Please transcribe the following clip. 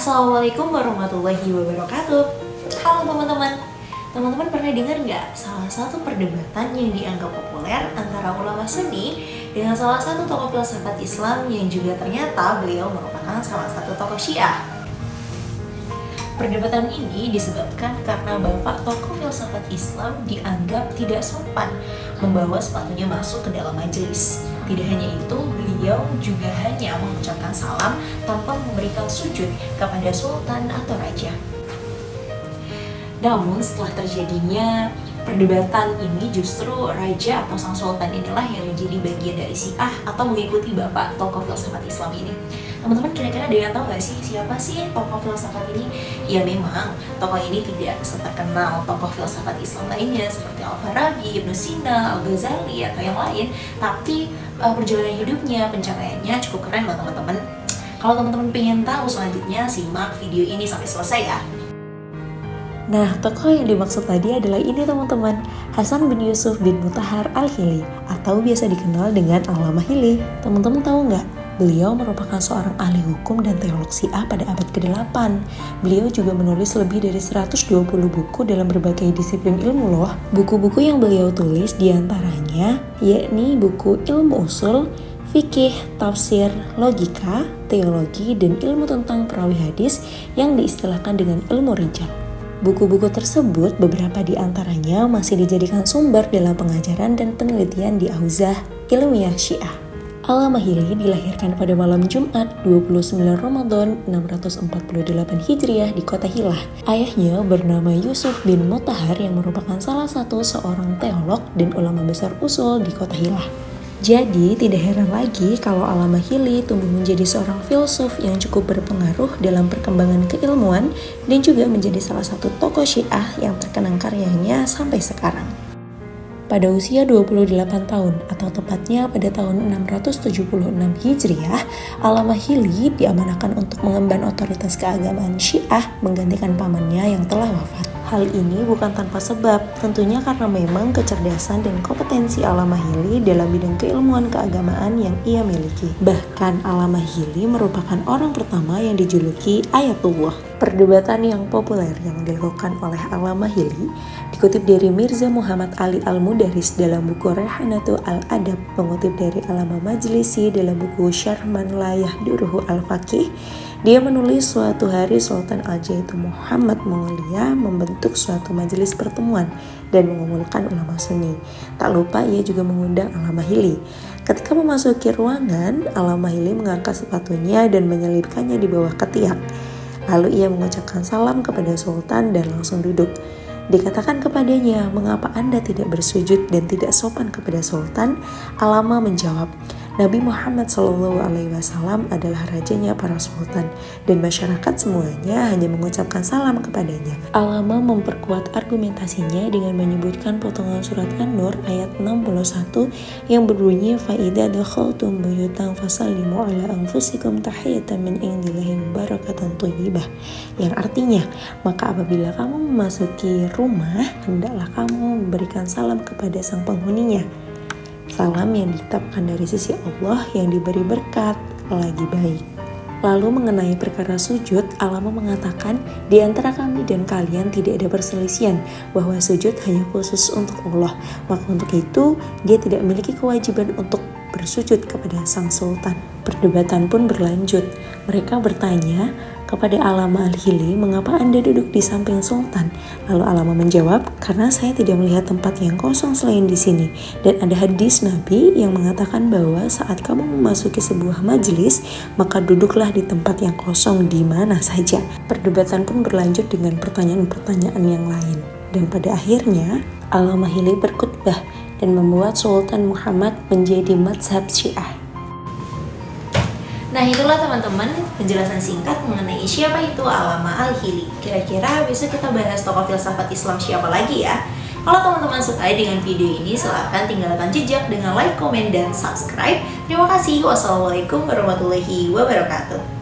Assalamualaikum warahmatullahi wabarakatuh. Halo teman-teman. Teman-teman pernah dengar nggak salah satu perdebatan yang dianggap populer antara ulama Sunni dengan salah satu tokoh filsafat Islam yang juga ternyata beliau merupakan salah satu tokoh Syiah? Perdebatan ini disebabkan karena bapak tokoh filsafat Islam dianggap tidak sopan membawa sepatunya masuk ke dalam majelis. Tidak hanya itu, beliau juga hanya mengucapkan salam tanpa memberikan sujud kepada sultan atau raja. Namun setelah terjadinya perdebatan ini, justru raja atau sang sultan inilah yang menjadi bagian dari Syiah atau mengikuti bapak tokoh filsafat Islam ini. Teman-teman kira-kira ada yang tahu nggak sih siapa sih tokoh filsafat ini? Ya memang tokoh ini tidak seterkenal tokoh filsafat Islam lainnya seperti Al-Farabi, Ibnu Sina, Al-Ghazali atau yang lain, tapi perjalanan hidupnya, pencapaiannya cukup keren loh teman-teman. Kalau teman-teman pengen tahu selanjutnya, simak video ini sampai selesai ya. Nah, tokoh yang dimaksud tadi adalah ini teman-teman, Hasan bin Yusuf bin Mutahhar Al-Hili atau biasa dikenal dengan Allamah Hili. Teman-teman tahu nggak? Beliau merupakan seorang ahli hukum dan teolog Syiah pada abad ke-8. Beliau juga menulis lebih dari 120 buku dalam berbagai disiplin ilmu loh. Buku-buku yang beliau tulis diantaranya yakni buku ilmu usul, fikih, tafsir, logika, teologi, dan ilmu tentang perawi hadis yang diistilahkan dengan ilmu rijal. Buku-buku tersebut beberapa di antaranya masih dijadikan sumber dalam pengajaran dan penelitian di Auzah Ilmiah Syiah. Allamah Hili dilahirkan pada malam Jumat 29 Ramadan 648 Hijriah di kota Hilah. Ayahnya bernama Yusuf bin Mutahhar yang merupakan salah satu seorang teolog dan ulama besar usul di kota Hilah. Jadi tidak heran lagi kalau Allamah Hili tumbuh menjadi seorang filsuf yang cukup berpengaruh dalam perkembangan keilmuan dan juga menjadi salah satu tokoh Syiah yang terkenang karyanya sampai sekarang. Pada usia 28 tahun atau tepatnya pada tahun 676 Hijriah, Allamah Hili diamanahkan untuk mengemban otoritas keagamaan Syiah menggantikan pamannya yang telah wafat. Hal ini bukan tanpa sebab, tentunya karena memang kecerdasan dan kompetensi Allamah Hili dalam bidang keilmuan keagamaan yang ia miliki. Bahkan Allamah Hili merupakan orang pertama yang dijuluki Ayatullah. Perdebatan yang populer yang dilakukan oleh Allamah Hili dikutip dari Mirza Muhammad Ali Al-Mudaris dalam buku Rehanatu Al-Adab, mengutip dari Allamah Majlisi dalam buku Syarh Man La Yahduruhu Al-Faqih. Dia menulis suatu hari Sultan Al-Jaid Muhammad Mongolia membentuk suatu majelis pertemuan dan mengumpulkan ulama Sunni. Tak lupa ia juga mengundang Allamah Hili. Ketika memasuki ruangan, Allamah Hili mengangkat sepatunya dan menyelipkannya di bawah ketiak. Lalu ia mengucapkan salam kepada Sultan dan langsung duduk. Dikatakan kepadanya, "Mengapa Anda tidak bersujud dan tidak sopan kepada Sultan?" Allamah menjawab, "Nabi Muhammad SAW adalah rajanya para sultan dan masyarakat semuanya hanya mengucapkan salam kepadanya." Allamah memperkuat argumentasinya dengan menyebutkan potongan surat An-Nur ayat 61 yang berbunyi, "Fa'idza dakhaltum buyutan fasallimu ala anfusikum tahiyatan min indillahi mubarakatan thayyibah," yang artinya, maka apabila kamu memasuki rumah, hendaklah kamu memberikan salam kepada sang penghuninya. Salam yang ditetapkan dari sisi Allah yang diberi berkat lagi baik. Lalu mengenai perkara sujud, Allamah mengatakan, "Di antara kami dan kalian tidak ada perselisihan bahwa sujud hanya khusus untuk Allah. Maka untuk itu, dia tidak memiliki kewajiban untuk bersujud kepada sang sultan." Perdebatan pun berlanjut. Mereka bertanya kepada Allamah Al-Hili, "Mengapa Anda duduk di samping sultan?" Lalu Allamah menjawab, "Karena saya tidak melihat tempat yang kosong selain di sini. Dan ada hadis Nabi yang mengatakan bahwa saat kamu memasuki sebuah majelis, maka duduklah di tempat yang kosong di mana saja." Perdebatan pun berlanjut dengan pertanyaan-pertanyaan yang lain. Dan pada akhirnya, Allamah Hili berkhutbah dan membuat Sultan Muhammad menjadi mazhab Syiah. Nah itulah teman-teman penjelasan singkat mengenai siapa itu Allamah Al-Hili. Kira-kira besok kita bahas tokoh filsafat Islam siapa lagi ya? Kalau teman-teman suka dengan video ini, silahkan tinggalkan jejak dengan like, komen, dan subscribe. Terima kasih. Wassalamualaikum warahmatullahi wabarakatuh.